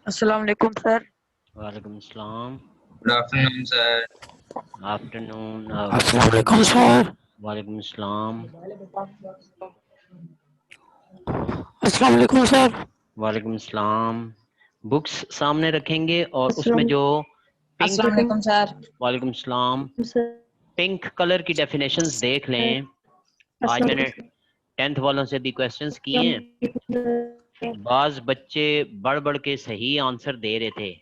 अस्सलाम वालेकुम सर। वालेकुम सलाम। Good afternoon sir. आफ्टरनून। अस्सलाम वालेकुम सर। वालेकुम सलाम। अस्सलाम वालेकुम सर। वालेकुम सलाम। बुक्स सामने रखेंगे और उसमें जो पिंक, अस्सलाम वालेकुम सर। वालेकुम सलाम, पिंक कलर की डेफिनेशंस देख लें। आज मैंने 10th वालों से भी क्वेश्चंस किए हैं। बाज बच्चे बढ़ बढ़ के सही आंसर दे रहे थे,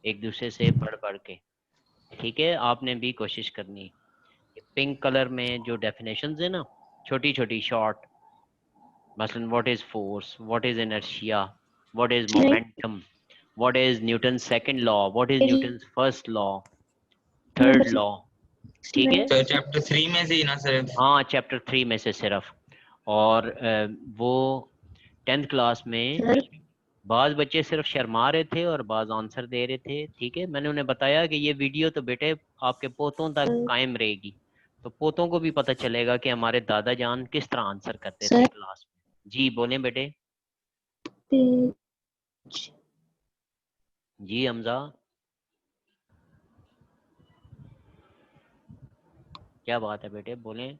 एक दूसरे से बढ़ बढ़ के। ठीक है, आपने भी कोशिश करनी। पिंक कलर में जो डेफिनेशंस है ना, छोटी छोटी शॉर्ट, मसलन what is force, what is inertia, what is momentum, what is Newton second law, what is Newton first law, third law. ठीक है सर चैप्टर 3 में से ही ना सर? हाँ, चैप्टर 3 में से सिर्फ। और वो 10th क्लास में बाज बच्चे सिर्फ शर्मा रहे थे और बाज आंसर दे रहे थे। ठीक है, मैंने उन्हें बताया कि ये वीडियो तो बेटे आपके पोतों तक कायम रहेगी, तो पोतों को भी पता चलेगा कि हमारे दादा जान किस तरह आंसर करते थे क्लास में। जी बोलें बेटे। जी हमजा, क्या बात है बेटे, बोलें।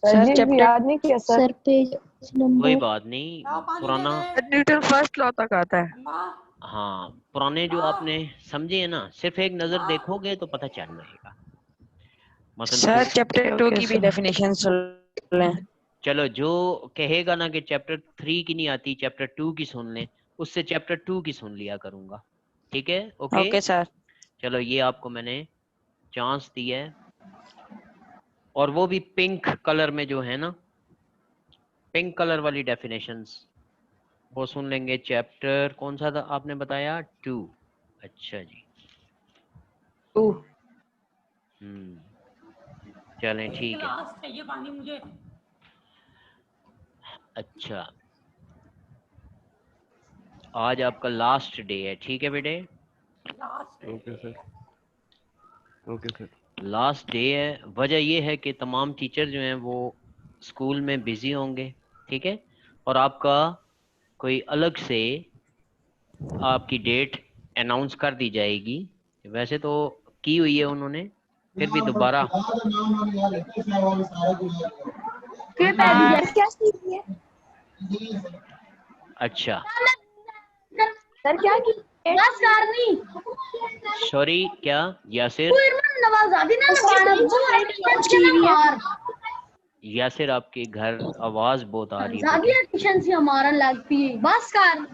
सर चैप्टर याद नहीं किया सर। पेज कोई नंबर बात नहीं, पुराना। न्यूटन फर्स्ट लॉ तक आता है। हाँ, पुराने जो आपने समझे है ना, सिर्फ एक नजर देखोगे तो पता चल जाएगा। सर मतलब चैप्टर 2 की भी डेफिनेशन सुन लें। चलो, जो कहेगा ना कि चैप्टर 3 की नहीं आती, चैप्टर 2 की सुन लें, उससे चैप्टर 2 की सुन लिया करूंगा। ठीक है, ओके। Okay sir. चलो, ये आपको मैंने चांस दिया है, और वो भी पिंक कलर में जो है ना, पिंक कलर वाली डेफिनेशंस वो सुन लेंगे। चैप्टर कौन सा था आपने बताया? 2। अच्छा जी। चलें ठीक है। ये पानी मुझे। अच्छा, आज आपका लास्ट डे है, ठीक है बेटे? Okay sir, okay sir. Last day है, वजह ये है कि तमाम टीचर जो हैं वो स्कूल में बिजी होंगे। ठीक है, और आपका कोई अलग से आपकी डेट अनाउंस कर दी जाएगी। वैसे तो की हुई है उन्होंने, फिर भी दोबारा। अच्छा, सर क्या की? सॉरी, क्या यासिर? यासिर, आपके घर आवाज बहुत आ रही है बेटे। हमारा लगती है बस कर।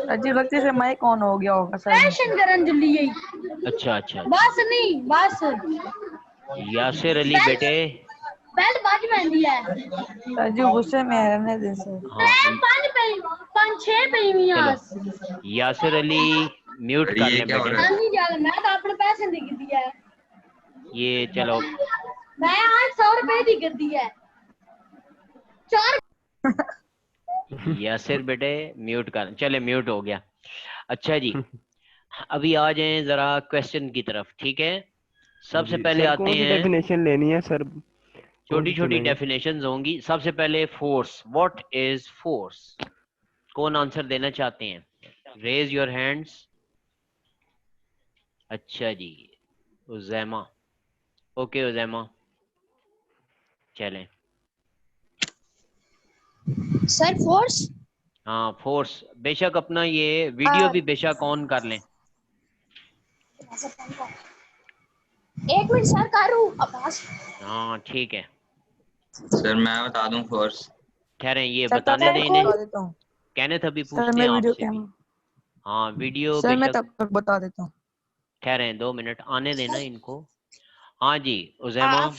अजीब लगती से माइक ऑन हो गया होगा सर। फैशन करन जल्दी यही। अच्छा अच्छा अच्छा, बस नहीं बस। यासिर अली बेटे। बेल बाज बैंदी है। सर जो गुस्से में है रहने दे सर। हाँ, पांच छह चलो, पेमियां। यासिर अली म्यूट कर ये लें क्या हो बेटे। रहा है? मैं तो अपने पैसे दी दी है। ये चलो, मैं आज 100 रुपए दी कर दी है। 4 यासिर बेटे म्यूट कर, चले म्यूट हो गया। अच्छा जी, अभी आ जाएं जरा क्वेश्चन की तरफ। ठीक है, सबसे जी पहले सर, आते कौन सी हैं। डेफिनेशन लेनी है सर? कौन छोटी सी छोटी सुनाइए? डेफिनेशंस होंगी। सबसे पहले फोर्स, व्हाट इज फोर्स? कौन आंसर देना चाहते हैं? Raise your hands. अच्छा जी, उजैमा। ओके उजैमा, चलें। Sir force. हाँ, फोर्स। बेशक अपना ये वीडियो भी बेशक ऑन कर लें। एक मिनट सर करूँ आवाज। हाँ ठीक है, सर मैं बता दूं फोर्स। ठहरें, ये सर तब बताने तक दें इन्हें। बता देता हूँ। कहने अभी सर पूछते मैं हैं वीडियो आपसे भी। कैमरा हाँ, वीडियो सर मैं बेशक। तब तक बता देता हूँ। ठहरें 2 मिनट, आने देना इनको। हाँ जी उजैमा।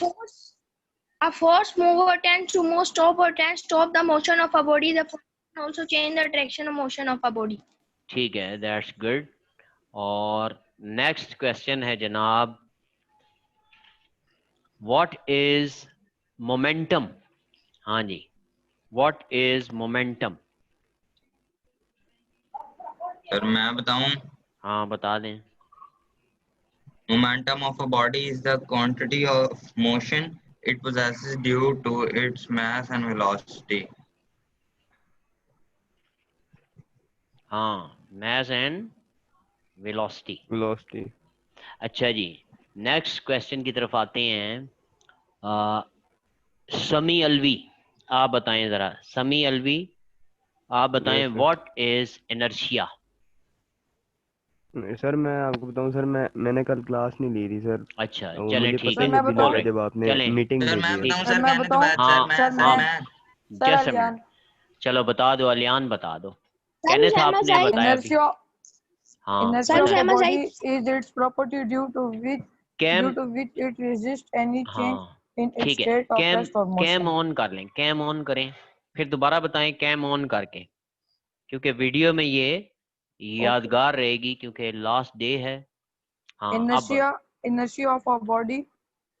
A force mover tends to move, stop or tends to stop the motion of a body. The force can also change the direction of motion of a body. ठीक है, दैट्स गुड। और next question है जनाब, what is momentum? हाँ जी, what is momentum? Sir मैं बताऊं? हाँ बता दें। Momentum of a body is the quantity of motion it possesses due to its mass and velocity. हाँ, mass and velocity. velocity. अच्छा जी, नेक्स्ट क्वेश्चन की तरफ आते हैं। समी अलवी, आप बताएं जरा। समी अलवी, आप बताएं Yes, sir. What is inertia. Sir मैं आपको बताऊं सर, मैंने कल क्लास नहीं ली थी सर। अच्छा वो चलें, मुझे ठीक पता है, ही मैं अभी बताऊं? लगा जब आपने चलें। मीटिंग सर भेजी मैं है। बताऊं सर सर मैं कहने तो बताऊं? बाद हाँ, सर हाँ, मैं सर जस्ट अलियान, चलो बता दो, अलियान बता दो। Sir, कैनेथ Usama आपने Said. बताया अभी। inertia हाँ inertia of Sir, a बताएं। Usama body Said. is its property due to कैम, which it resists any change हाँ in its ठीक है, state of कैम, rest or कैम motion. ऑन कर लें, कैम ऑन करें, फिर दोबारा बताएं कैम ऑन करके, क्योंकि वीडियो में ये यादगार रहेगी, क्योंकि लास्ट डे है। हाँ अब Inertia of a body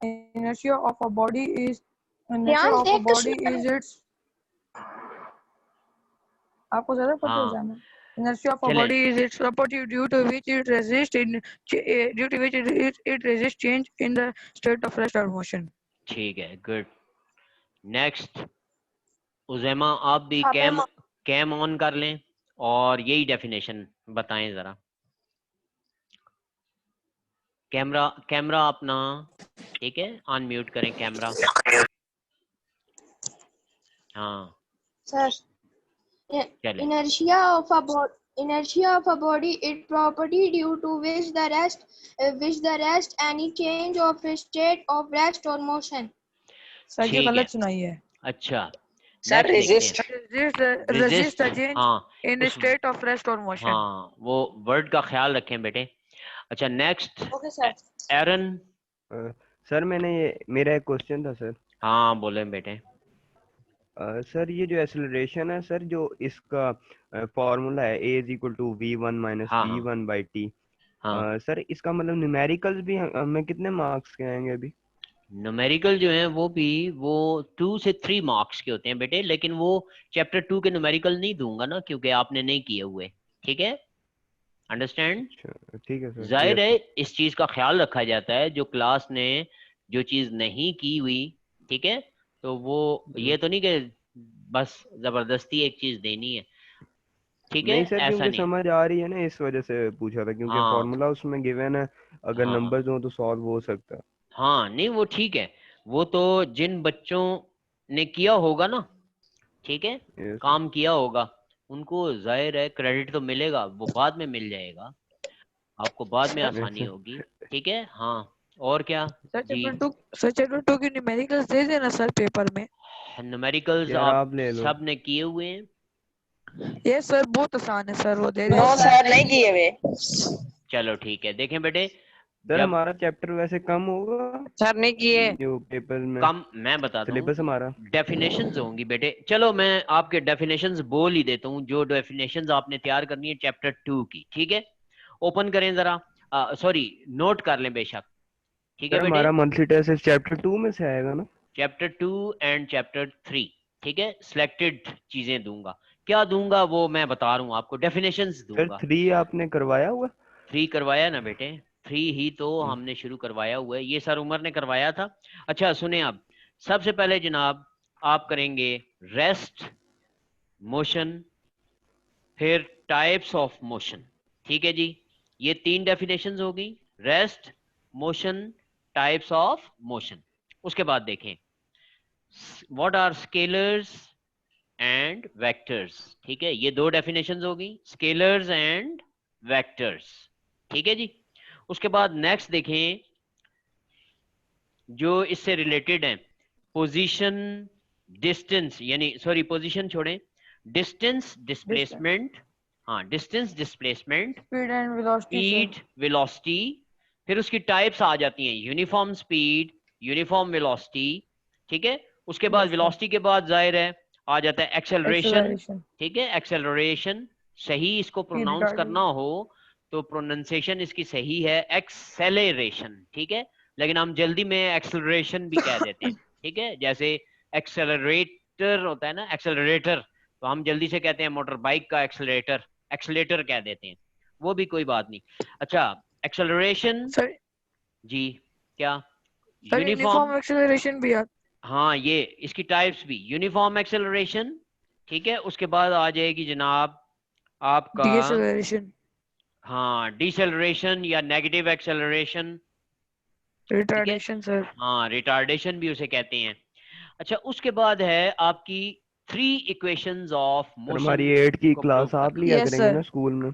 inertia of a body is Yan, take the sugar. its, आपको ज्यादा पता है हाँ जाना। Inertia of a चलें, body is its property due to which it resists change in the state of rest or motion. ठीक है, good. Next उजैमा, आप भी हाँ, कैम कैम ऑन कर लें और यही डेफिनेशन बताएं जरा। कैमरा कैमरा अपना, ठीक है, अनम्यूट करें कैमरा। हाँ Sir, चलें। inertia of a body is property due to which the rest any change of state of rest or motion. Sir ये ठीक है, गलत सुनाई है। अच्छा सर नेक्स्ट resist. देखते हैं। Resist the change हाँ in उस, state of rest or motion. हाँ वो वर्ड का ख्याल रखें बेटे। अच्छा नेक्स्ट Okay, sir. एरन। सर मेरा एक क्वेश्चन था सर। हाँ बोले बेटे। सर ये जो एक्सेलरेशन है सर, जो इसका फॉर्मूला है a is equal to v1 minus हाँ वी वन बाई टी, हाँ, सर इसका मतलब न्यूमेरिकल्स भी हमें कितने मार्क्स के आएंगे अभी? न्यूमेरिकल जो है वो भी 2 से 3 मार्क्स के होते हैं बेटे, लेकिन वो चैप्टर 2 के न्यूमेरिकल नहीं दूंगा ना, क्योंकि आपने नहीं किए हुए। ठीक है, अंडरस्टैंड? अच्छा ठीक है सर। जाहिर यस है सर। इस चीज का ख्याल रखा जाता है, जो क्लास ने जो चीज नहीं की हुई, ठीक है, तो वो ये तो नहीं कि बस जबरदस्ती एक चीज देनी है, ठीक है, नहीं सर, ऐसा क्योंकि नहीं। समझ आ रही है ना, इस वजह से पूछा था, क्योंकि हाँ फॉर्मूला उसमें गिवन है, अगर हाँ नंबर्स हो तो सॉल्व हो सकता है। हाँ, नहीं वो ठीक है, वो तो जिन बच्चों ने किया होगा ना, ठीक है, यस काम किया होगा, उनको जाहिर है क्रेडिट तो मिलेगा, वो बाद में मिल जाएगा, आपको बाद में आसानी सर। होगी। ठीक है, हाँ और क्या जी। चैप्टर 2 की न्यूमेरिकल्स दे देना सर पेपर में। न्यूमेरिकल्स यार आप आप ले लो। सब ने किए हुए हैं। ये सर बहुत आसान है सर, वो दे नो देना। सर नहीं किए हुए। चलो ठीक है, देखें बेटे, सर जब हमारा चैप्टर वैसे कम होगा सर नहीं किए। जो पेपर में कम, मैं बताता हूँ, सिलेबस हमारा। डेफिनेशंस होंगी बेटे। चलो मैं आपके डेफिनेशंस बोल ही देता हूँ, जो डेफिनेशंस आपने तैयार करनी है चैप्टर 2 की। ठीक है, ओपन करें जरा, सॉरी नोट कर लें बेशक। ठीक है सर बेटे, हमारा मंथली टेस्ट चैप्टर 2 में से आएगा ना? Chapter 2 and chapter 3। ठीक है, सिलेक्टेड चीजें दूंगा, क्या दूंगा वो मैं बता रहा हूँ आपको, डेफिनेशंस सर दूंगा। 3 आपने करवाया हुआ? 3 करवाया ना बेटे, 3 ही तो हमने शुरू करवाया हुआ है, ये सर उमर ने करवाया था। अच्छा सुने, आप सबसे पहले जनाब आप करेंगे रेस्ट, मोशन, फिर टाइप्स ऑफ मोशन। ठीक है जी, ये 3 डेफिनेशंस हो गई, rest, motion, types of motion. उसके बाद देखें what are scalars and vectors. ठीक है, ये 2 डेफिनेशंस हो गई, स्केलर्स एंड वेक्टर्स। ठीक है जी, उसके बाद नेक्स्ट देखें जो इससे रिलेटेड है, पोजीशन, डिस्टेंस, यानी सॉरी पोजीशन छोड़ें, डिस्टेंस डिस्प्लेसमेंट, हाँ distance displacement, speed and velocity. Speed velocity, फिर उसकी टाइप्स आ जाती हैं, यूनिफॉर्म स्पीड, यूनिफॉर्म वेलोसिटी। ठीक है, उसके बाद वेलोसिटी के बाद जाहिर है आ जाता है एक्सेलरेशन। ठीक है, एक्सेलरेशन सही इसको प्रोनाउंस करना हो तो प्रोनाउंसिएशन इसकी सही है एक्सेलरेशन। ठीक है, लेकिन हम जल्दी में एक्सेलरेशन भी कह देते हैं। ठीक है, जैसे एक्सेलरेटर होता है ना, एक्सेलरेटर, तो हम जल्दी से कहते हैं मोटर बाइक का एक्सेलरेटर, एक्सेलेटर कह देते हैं, वो भी कोई बात नहीं। अच्छा एक्सेलरेशन, सर जी क्या सर यूनिफॉर्म, यूनिफॉर्म एक्सेलरेशन भी है। हाँ ये इसकी टाइप्स भी यूनिफॉर्म एक्सेलरेशन, ठीक है। उसके बाद आ जाएगी जनाब आपका डीएक्सेलरेशन, हाँ डिसेलरेशन या नेगेटिव एक्सेलरेशन, ठीक है। Retardation sir. हाँ रिटार्डेशन भी उसे कहते हैं। अच्छा उसके बाद है आपकी 3 इक्वेशंस ऑफ सर मोशन हमारी 8 की को क्लास प्रूव आप करना। लिया यस करेंगे सर। ना स्कूल में?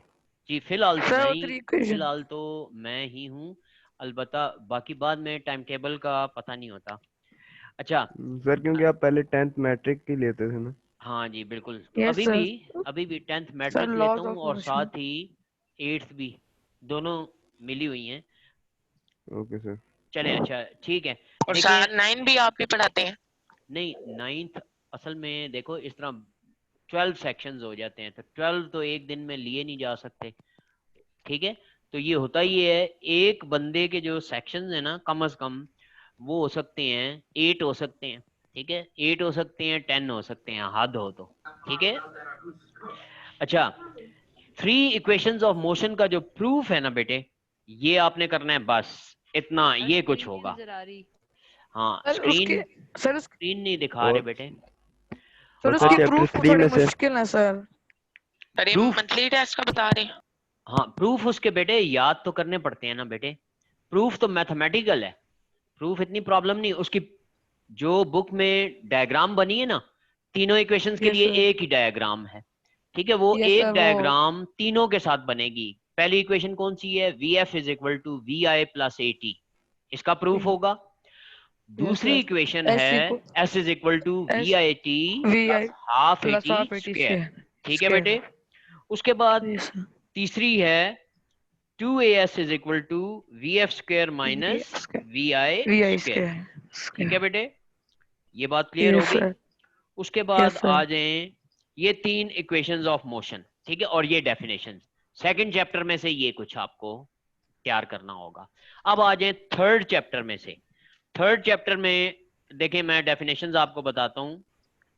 जी फिलहाल तो सर वो नहीं, 3 इक्वेशन। फिलहाल तो मैं ही हूँ, अलबत्ता बाकी बाद में टाइम टेबल का पता नहीं होता। अच्छा सर क्योंकि आप पहले 10th मैट्रिक की लेते थे ना। हाँ जी बिल्कुल, तो यस अभी भी 10th सर मैट्रिक लेता लॉज हूँ ऑफ और मोशन। साथ ही 8th भी, दोनों मिली हुई हैं। Okay sir. चलें अच्छा ठीक है। और देखिए सर 9 भी आप ही पढ़ाते हैं? नहीं 9th असल में देखो इस तरह 12 सेक्शंस हो जाते हैं, तो 12 तो एक दिन में लिए नहीं जा सकते, ठीक है। तो ये होता ये है, एक बंदे के जो सेक्शंस है ना कम से कम वो हो सकते हैं 8 हो सकते हैं, ठीक है। 8 हो सकते हैं, 10 हो सकते हैं, हद हो तो, ठीक है। अच्छा 3 इक्वेशंस ऑफ मोशन का जो प्रूफ है ना बेटे, ये आपने करना है बस इतना, ये कुछ होगा। हाँ सर उसके स्क्रीन नहीं दिखा रहे और बेटे। सर और उसकी सर आप प्रूफ चैप्टर 3 थोड़ी में से मुश्किल है सर। अरे प्रूफ, मंथली टेस्ट का बता रहे हैं। हाँ प्रूफ उसके बेटे याद तो करने पड़ते हैं ना बेटे, प्रूफ तो मैथमेटिकल है, प्रूफ इतनी प्रॉब्लम नहीं। उसकी जो बुक में डायग्राम बनी है ना, तीनों इक्वेशंस के यस लिए सर। एक ही डायग्राम है, ठीक है। वो यस एक सर वो डायग्राम तीनों के साथ बनेगी। पहली इक्वेशन कौन सी है, VF is equal to VI plus AT, इसका प्रूफ होगा। यस दूसरी सर इक्वेशन एस है equal S is equal to S VIT V I plus half plus AT half AT square, square. ठीक है बेटे। उसके बाद यस सर तीसरी है 2AS is equal to VF square minus VI V I square, square. ठीक है बेटे। ये बात क्लियर हो यस गई। सर। उसके यस बाद सर। आ जाएं ये 3 इक्वेशंस ऑफ मोशन, ठीक है, और ये डेफिनेशन। सेकंड चैप्टर में से ये कुछ आपको तैयार करना होगा। अब आ जाएं थर्ड चैप्टर में से। थर्ड चैप्टर में देखें मैं डेफिनेशंस आपको बताता हूं,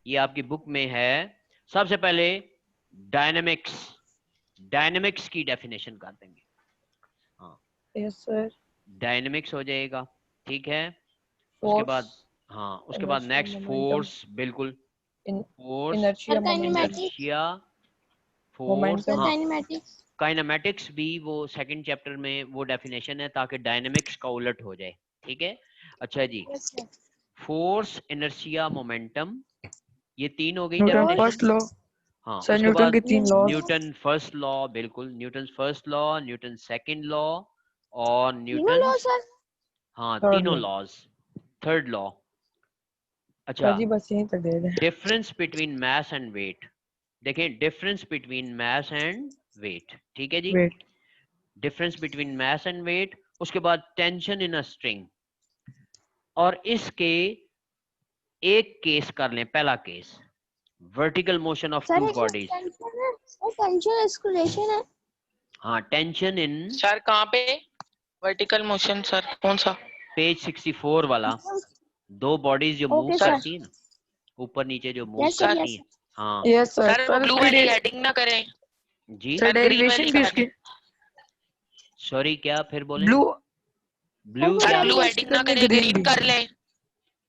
ये आपकी बुक में है। सबसे पहले डायनेमिक्स, डायनेमिक्स की डेफिनेशन कर देंगे। हाँ यस सर। डायनेमिक्स हो जाएगा, ठीक है। उसके फोर्स, बाद हाँ उसके बाद इनर्शिया, नेक्स्ट मोमेंटम, फोर्स, बिल्कुल force, inertia, sir momentum, inertia, force, momentum. हाँ काइनेमेटिक्स। काइनेमेटिक्स भी वो सेकंड चैप्टर में वो डेफिनेशन है, ताकि डायनेमिक्स का उलट हो जाए, ठीक है। अच्छा जी, फोर्स, इनर्शिया, मोमेंटम, ये 3 हो गई न्यूटन फर्स्ट डेफिनेशन। लॉ। हाँ सर उसके न्यूटन बाद की 3 लॉज। न्यूटन फर्स्ट लॉ, बिल्कुल Newton first law, Newton second law और तीनों न्यूटन, लॉ सर? हाँ थर्ड तीनों लॉ। Laws, third law. अच्छा सर जी बस यहीं तक दे दें। Difference between mass and weight, देखें difference between mass and weight, ठीक है जी। Weight. Difference between mass and weight. उसके बाद टेंशन इन अ स्ट्रिंग, और इसके एक केस कर लें, पहला case vertical motion of sir two एक बॉडीज। टेंशन है, वो टेंशन एक्सक्लेशन है। हाँ टेंशन इन, सर कहाँ पे वर्टिकल मोशन सर कौन सा? पेज 64 वाला, दो बॉडीज जो मूव ओके सर। करती है ना, ऊपर नीचे जो मूव यस सर करती यस है। हाँ यस सर। सर वो सर ब्लू उसकी वाली हेडिंग ना करें जी सर सर, ग्रीन वाली डेरिवेशन भी उसकी सॉरी क्या फिर बोले, ब्लू। ब्लू सर क्या, ब्लू डेरिवेशन हेडिंग ना करनी करें, ग्रीन ग्रीन भी। कर लें।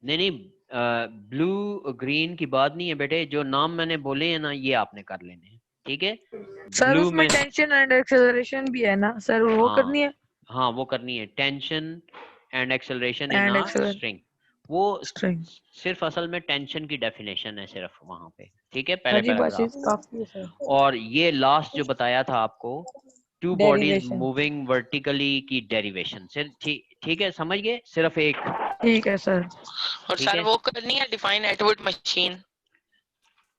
नहीं ब्लू ग्रीन की बात नहीं है बेटे, जो नाम मैंने बोले हैं ना ये आपने कर लेने हैं, ठीक है। सर ब्लू उसमें में टेंशन एंड एक्सेलरेशन भी है ना सर, वो हाँ करनी है। हाँ वो करनी है, tension and acceleration in and a acceleration string. वो स्ट्रिंग। सिर्फ असल में टेंशन की डेफिनेशन है सिर्फ वहां पे, ठीक है, सर पहले जी बस पैराग्राफ। काफी है सर। और ये लास्ट जो बताया था आपको, two bodies derivation. Moving vertically की डेरिवेशन, ठीक है, समझ गए, सिर्फ एक, ठीक है सर। और ठीक सर है। वो करनी है डिफाइन एटवुड मशीन।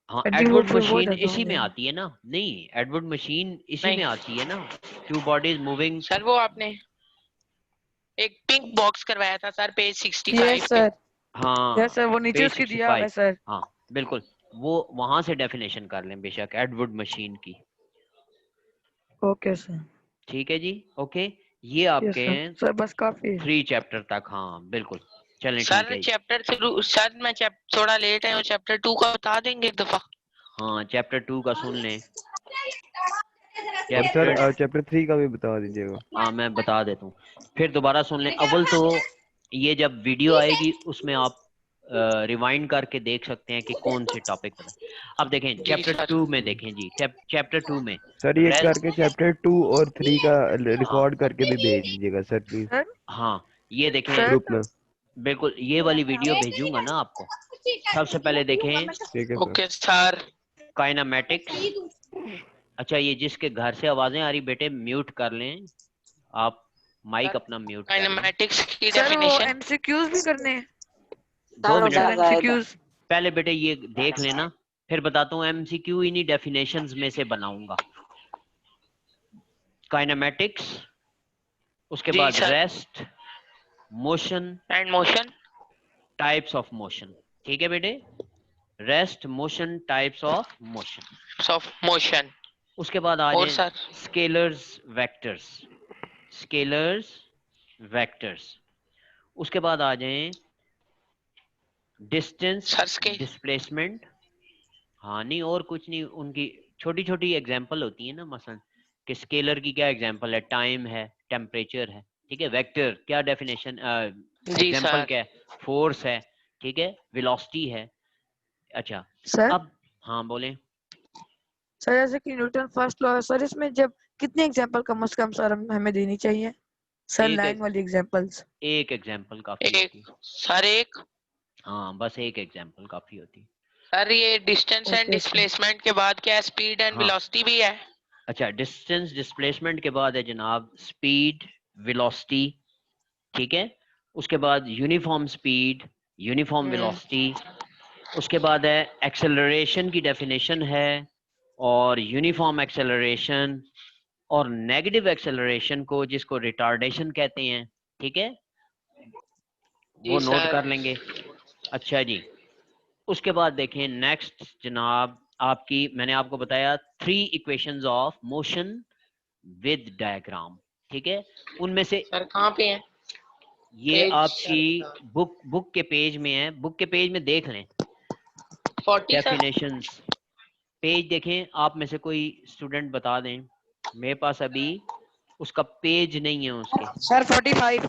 हाँ सर जी वो एडवर्ड फिर वो मशीन ज्यादा हो इसी में जाएगा। आती है ना, नहीं एडवर्ड मशीन इसी नहीं में आती है ना, टू बॉडीज मूविंग। सर वो आपने एक पिंक बॉक्स करवाया था सर पेज 65 यस पे। सर। हाँ यस सर वो नीचे पेज उसकी दिया हुआ है 65, सर। हाँ बिल्कुल, वो वहां से डेफिनेशन कर लें बेशक एडवर्ड मशीन की, ओके सर। ठीक है जी, ओके। ये यस आपके सर। हैं सर बस काफी है। 3 चैप्टर तक, हाँ बिल्कुल, चलें ठीक सर है जी। चैप्टर सर मैं थोड़ा लेट है, चैप्टर 2 का बता देंगे एक दफा। हाँ चैप्टर 2 का सुन लें। और सर चैप्टर 3 का भी बता दीजिएगा। हाँ मैं बता देता हूँ, फिर दोबारा सुन लें। अव्वल तो ये जब वीडियो आएगी उसमें आप रिवाइंड करके देख सकते हैं कि कौन से टॉपिक पर। अब देखें चैप्टर 2 में देखें जी, चैप्टर 2 में सर ये रेस्ट। करके चैप्टर 2 और 3 का रिकॉर्ड करके भी भेज दीजिएगा सर प्लीज सर हाँ ये देखें सर ग्रुप में। बिल्कुल, ये वाली वीडियो भेजूंगा ना आपको। सबसे पहले देखें ठीक है सर। Okay sir. काइनामेटिक्स। अच्छा ये जिसके घर से आवाजें आ रही बेटे म्यूट कर लें आप, माइक अपना म्यूट कर लें। काइनेमैटिक्स की सर वो डेफिनेशन। एमसीक्यूज भी करने हैं 2 मिनट एमसीक्यूज। पहले बेटे ये देख लेना, फिर बताता हूँ। एमसीक्यू इन्हीं डेफिनेशंस में से बनाऊंगा। काइनेमैटिक्स, उसके जी बाद sir. Rest, motion, and motion. Types of motion. ठीक है बेटे, rest, motion, types of motion. Of motion. उसके बाद आ और जाए sir scalars, vectors. Scalars, vectors. उसके बाद आ जाए डिस्टेंस, सर के डिस्प्लेसमेंट। हाँ नहीं और कुछ नहीं, उनकी छोटी छोटी एग्जांपल होती है ना, मसलन कि स्केलर की क्या एग्जांपल है, टाइम है, टेम्परेचर है। ठीक है, वेक्टर क्या डेफिनेशन, जी एग्जांपल सर। क्या है, फोर्स है। ठीक है, वेलोसिटी है। अच्छा सर अब हाँ बोलें। सर जैसे कि न्यूटन फर्स्ट लॉ है सर, इसमें जब कितने एग्जांपल कम से कम सर हमें देनी चाहिए सर, लाइन वाली एग्जांपल्स? एक एग्जांपल काफी होती है। एक सर एक। हाँ बस एक एग्जांपल काफी होती है। सर ये distance and okay sir. Displacement के बाद क्या स्पीड एंड हाँ वेलोसिटी भी है? अच्छा, डिस्टेंस डिस्प्लेसमेंट के बाद है जनाब स्पीड, वेलोसिटी। ठीक है, उसके बाद यूनिफॉर्म स्पीड, यूनिफॉर्म वेलोसिटी। उसके बाद है एक्सेलरेशन की डेफिनेशन है, और यूनिफॉर्म एक्सेलरेशन, और नेगेटिव एक्सेलरेशन को जिसको रिटार्डेशन कहते हैं। ठीक है, वो जी नोट सर। कर लेंगे। अच्छा जी, उसके बाद देखें नेक्स्ट जनाब, आपकी मैंने आपको बताया 3 equations of motion with diagram. ठीक है, उनमें से सर कहाँ पे है? ये पेज आपकी बुक के पेज में है, बुक के पेज में देख लें 40 सर। डेफिनेशंस। पेज देखें, आप में से कोई स्टूडेंट बता दें, मेरे पास अभी उसका पेज नहीं है उसके। सर 45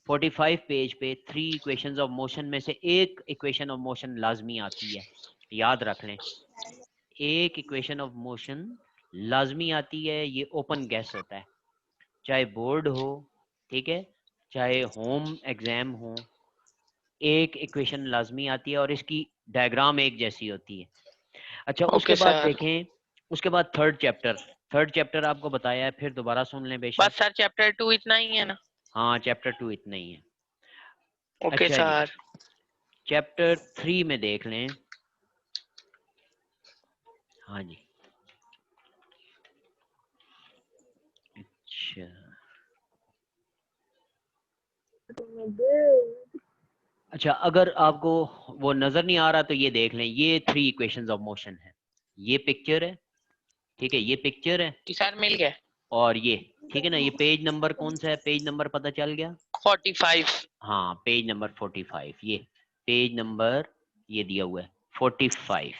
45 पेज पे 3 इक्वेशंस ऑफ मोशन में से एक इक्वेशन ऑफ मोशन लाजमी आती है, याद रख लें। एक इक्वेशन ऑफ मोशन लाजमी आती है, ये ओपन गैस होता है, चाहे बोर्ड हो, ठीक है, चाहे होम एग्जाम हो, एक इक्वेशन लाजमी आती है और इसकी डायग्राम एक जैसी होती है। अच्छा उसके ओके बाद सर। देखें, उसके बाद थर्ड चैप्टर आपको बताया है, फिर दोबारा सुन लें बेशक। बस सर चैप्टर 2 इतना ही है ना? हाँ चैप्टर 2 इतना ही है। ओके अच्छा जी, सर। चैप्टर 3 में देख लें। हाँ जी, अच्छा अच्छा, अगर आपको वो नजर नहीं आ रहा तो ये देख लें, ये 3 इक्वेशंस ऑफ मोशन है। ये पिक्चर है, ठीक है, ये पिक्चर है, जी सर मिल गया। और ये ठीक है ना, ये पेज नंबर कौन सा है, पेज नंबर पता चल गया? 45। हाँ पेज नंबर 45, ये पेज नंबर ये दिया हुआ है 45।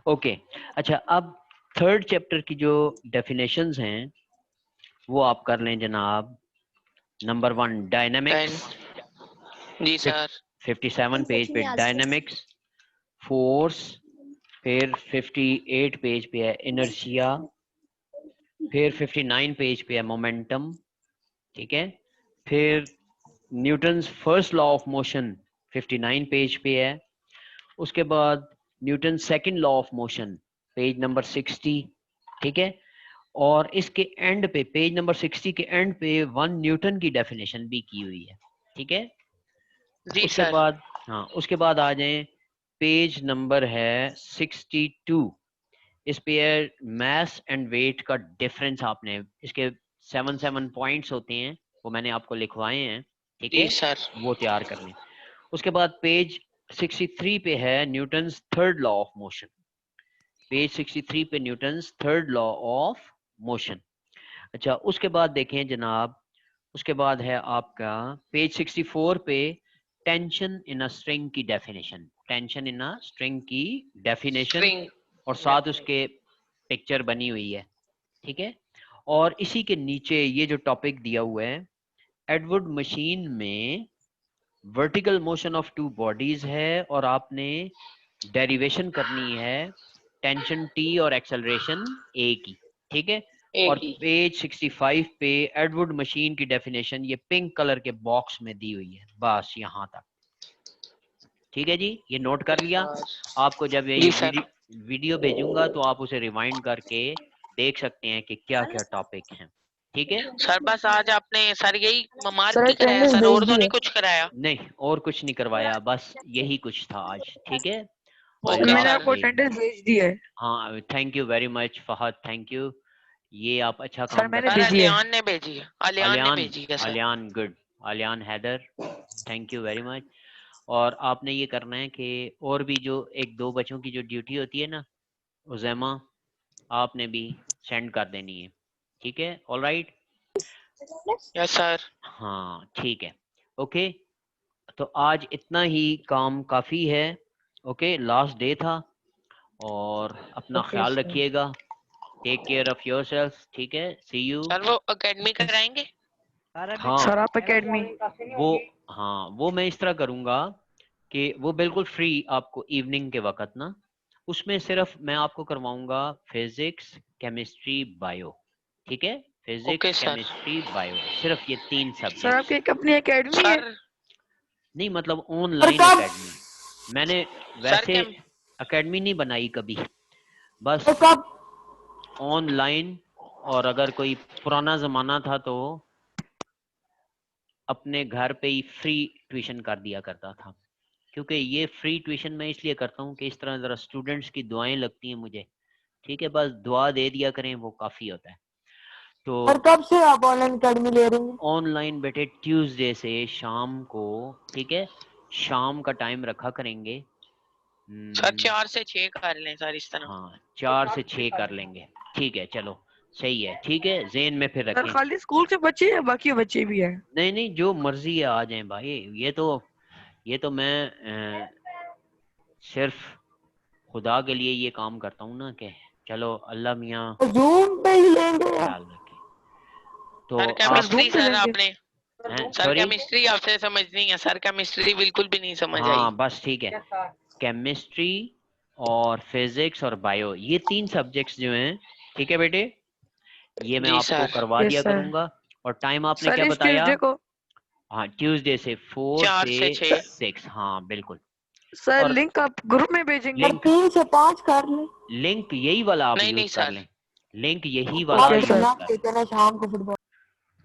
ओके अच्छा, अब थर्ड चैप्टर की जो डेफिनेशंस हैं वो आप कर लें जनाब। नंबर 1 डायनामिक्स, जी सर। 57 पेज पे डायनामिक्स, फोर्स, फिर 58 पेज पे है इनर्शिया, फिर 59 पेज पे है मोमेंटम। ठीक है, फिर Newton's first law of motion 59 page पे है। उसके बाद Newton second law of motion page number 60। ठीक है, और इसके एंड पे पेज नंबर 60 के एंड पे 1 न्यूटन की डेफिनेशन भी की हुई है। ठीक है, जी उसके सर। बाद हाँ उसके बाद आ जाएं, पेज नंबर है 62। इस पे है मास एंड वेट का डिफरेंस। आपने इसके 7 पॉइंट्स होते हैं, वो मैंने आपको लिखवाए हैं। ठीक जी है, सर। वो तैयार कर लें। उसके बाद पेज 63 पे है Newton's third law of motion. Page 63 पे Newton's third law of motion. अच्छा उसके बाद देखें जनाब, उसके बाद है आपका पेज 64 पे टेंशन इन अ स्ट्रिंग की definition. Tension in a string की डेफिनेशन, स्ट्रिंग। और साथ उसके पिक्चर बनी हुई है। ठीक है, और इसी के नीचे ये जो टॉपिक दिया हुआ है, एडवर्ड मशीन में vertical motion of two bodies है और आपने डेरिवेशन करनी है टेंशन टी और एक्सेलरेशन ए की, ठीक है। और पेज 65 पे एडवर्ड मशीन की डेफिनेशन ये पिंक कलर के बॉक्स में दी हुई है, बस यहाँ तक, ठीक है जी। ये नोट कर लिया। आपको जब ये वीडियो भेजूंगा तो आप उसे रिवाइंड करके देख सकते हैं कि क्या क्या टॉपिक हैं, ठीक है सर। बस आज आपने सर यही मार्क सर ही कराया अटेंडेंस सर, भेज और तो दी नहीं है। कुछ कराया? नहीं और कुछ नहीं करवाया, बस यही कुछ था आज, ठीक है। सर ओके मैंने सर। आपको अटेंडेंस भेज दी है। हाँ thank you very much Fahad, thank you, ये आप अच्छा सर काम मैंने करते सर हैं। भेजी है। अलियान ने भेजी है, अलियान ने अलियान, भेजी है sir. Aliyan good, Aliyan Haider, thank you very much. और आपने ये करना है कि और भी जो एक दो बच्चों की जो ड्यूटी होती है ना, उज़ैमा, आपने भी सेंड कर देनी है, ठीक है। All right, yes sir. हाँ ठीक है, ओके। तो आज इतना ही काम काफ़ी है, ओके। लास्ट डे था और अपना ख्याल रखिएगा, टेक केयर ऑफ योरसेल्फ, ठीक है। सी यू। सर वो एकेडमी कराएंगे? हाँ सर आप अकेडमी। वो, हाँ वो मैं इस तरह करूँगा कि वो बिल्कुल फ्री आपको इवनिंग के वक्त ना, उसमें सिर्फ मैं आपको करवाऊंगा फिजिक्स, केमिस्ट्री, बायो, ठीक है। Okay physics, sir. Chemistry, bio, सिर्फ ये 3 सर सब्जेक्ट्स। आपकी एक अपनी अकेडमी है? सर नहीं मतलब ऑनलाइन एकेडमी, मैंने वैसे क्या? एकेडमी नहीं बनाई कभी, बस ऑनलाइन। और अगर कोई पुराना जमाना था तो अपने घर पे ही फ्री ट्यूशन कर दिया करता था, क्योंकि ये फ्री ट्यूशन मैं इसलिए करता हूँ कि इस तरह ज़रा स्टूडेंट्स की दुआएं लगती हैं मुझे, ठीक है। बस दुआ दे दिया करें, वो काफ़ी होता है। तो और कब से आप ऑनलाइन अकेडमी ले रहे हैं? ऑनलाइन बेटे ट्यूसडे से शाम को, ठीक है, शाम का टाइम रखा करेंगे। सर 4 से 6 कर लें सर इस तरह। हाँ 4 से 6 कर लेंगे, ठीक है, चलो सही है, ठीक है, ज़हन में फिर सर रखें। खाली स्कूल से बच्चे या बाकी बच्चे भी हैं? नहीं नहीं, जो मर्जी है आ जाए भाई, ये तो मैं सिर्फ खुदा के लिए ये काम करता हूँ ना, कि चलो अल्लाह मियाँ जूम पे ही लेंगे या? ख्याल रखे। तो सर आप केमिस्ट्री सर आपने, हैं, सर सॉरी, केमिस्ट्री आपसे समझ नहीं है सर, केमिस्ट्री बिल्कुल भी नहीं समझ आई। हाँ बस ठीक है, केमिस्ट्री और फिजिक्स और बायो, ये 3 सब्जेक्ट्स जो हैं, ठीक है बेटे, ये मैं जी आपको सर। करवा यस दिया सर। करूंगा। और टाइम आपने सर क्या इस बताया? ट्यूसडे को। हाँ ट्यूसडे से 4 4 से से 6। 6, हाँ बिल्कुल। सर और लिंक आप ग्रुप में भेजेंगे? और लिंक 3 से 5 कर लें। लिंक यही वाला आप नहीं नहीं यूज कर सर। लें, लिंक यही आप वाला ओके यूज सर। बना कर। देते ना शाम को फुटबॉल।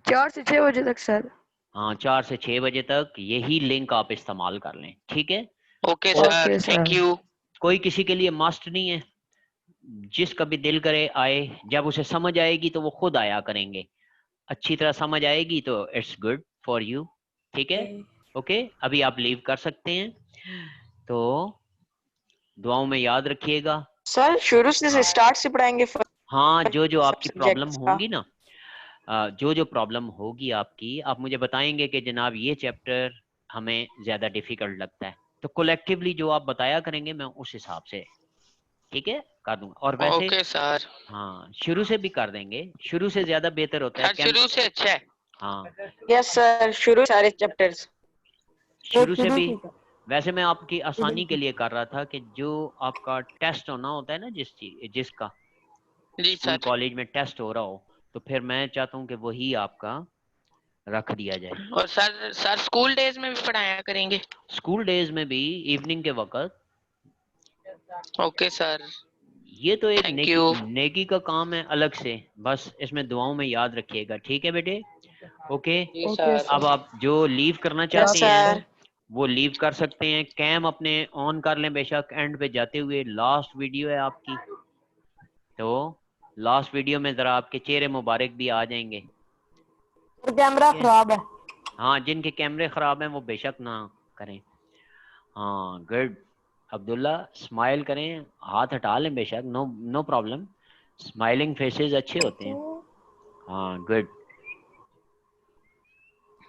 4 से 6 बजे तक सर। हाँ 4 से 6 बजे तक यही लिंक आप इस्तेमाल कर लें, ठीक है। ओके और सर, थैंक सर। यू। कोई किसी के लिए मस्ट नहीं है, जिसका भी दिल करे आए, जब उसे समझ आएगी तो वो खुद आया करेंगे, अच्छी तरह समझ आएगी तो इट्स गुड फॉर यू, ठीक है। ओके अभी आप लीव कर सकते हैं, तो दुआओं में याद रखिएगा। सर शुरू से स्टार्ट से पढ़ाएंगे हाँ जो जो सब आपकी प्रॉब्लम सब्जेक्ट्स का? होंगी ना, जो जो प्रॉब्लम होगी आपकी, आप मुझे बताएंगे कि जनाब ये चैप्टर हमें ज्यादा डिफिकल्ट लगता है, तो कोलेक्टिवली जो आप बताया करेंगे मैं उस हिसाब से, ठीक है, कर दूंगा। और वैसे ओके सर। हाँ शुरू से भी कर देंगे, शुरू से ज्यादा बेहतर होता है। सर शुरू से अच्छा है। हाँ यस सर, शुरू सारे चैप्टर्स। शुरू से भी। वैसे मैं आपकी आसानी के लिए कर रहा था कि जो आपका टेस्ट होना होता है ना, जिसका जी स्कूल सर। कॉलेज में टेस्ट हो रहा हो, तो फिर मैं चाहता हूँ कि वही आपका रख दिया जाए। और सर स्कूल डेज में भी पढ़ाया करेंगे? स्कूल डेज में भी इवनिंग के वक्त। ओके सर, ये तो एक थैंक यू। नेकी का काम है अलग से, बस इसमें दुआओं में याद रखिएगा, ठीक है बेटे। ओके अब आप जो लीव करना यस चाहते हैं सर। वो लीव कर सकते हैं, कैम अपने ऑन कर लें बेशक। एंड पे जाते हुए लास्ट वीडियो है आपकी, तो लास्ट वीडियो में जरा आपके चेहरे मुबारक भी आ जाएंगे। कैमरा खराब है। हाँ जिनके कैमरे खराब हैं वो बेशक ना करें। हाँ गुड, अब्दुल्ला स्माइल करें, हाथ हटा लें बेशक, नो प्रॉब्लम, स्माइलिंग फेसेस अच्छे होते हैं। हाँ गुड।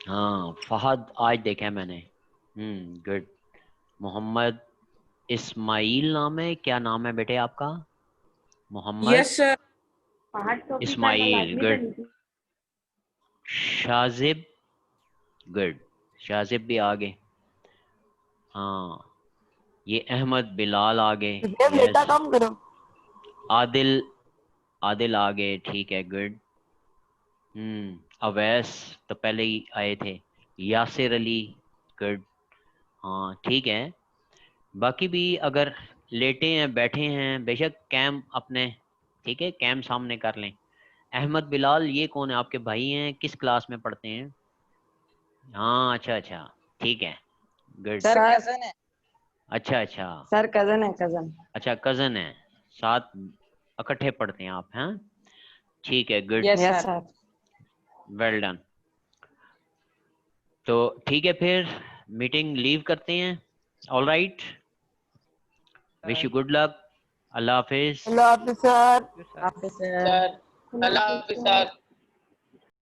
हाँ फहद आज देखा मैंने, गुड। मोहम्मद इस्माइल नाम है, क्या नाम है बेटे आपका? Mohammad. Yes sir. Ismail, good. Shajib, good. Shajib भी आगे। हाँ, ये अहमद बिलाल आगे। बेटा कम करो। आदिल, आदिल आगे, ठीक है, गुड। अवैस तो पहले ही आए थे। यासिर अली, गुड। हाँ ठीक है। बाकी भी अगर लेटे हैं बैठे हैं बेशक कैम अपने, ठीक है, कैम सामने कर लें। अहमद बिलाल ये कौन है, आपके भाई हैं, किस क्लास में पढ़ते हैं? हाँ अच्छा अच्छा, ठीक है, गुड। सर कजन है। अच्छा अच्छा सर कजन है, कजन। अच्छा, कजन है, साथ इकट्ठे पढ़ते हैं आप, हैं? ठीक है, good, yes sir. Well done. तो ठीक है, फिर मीटिंग लीव करते हैं। All right, wish you good luck. Allah Hafiz. Allah Hafiz sir. Hafiz sir. Sir Allah Hafiz sir.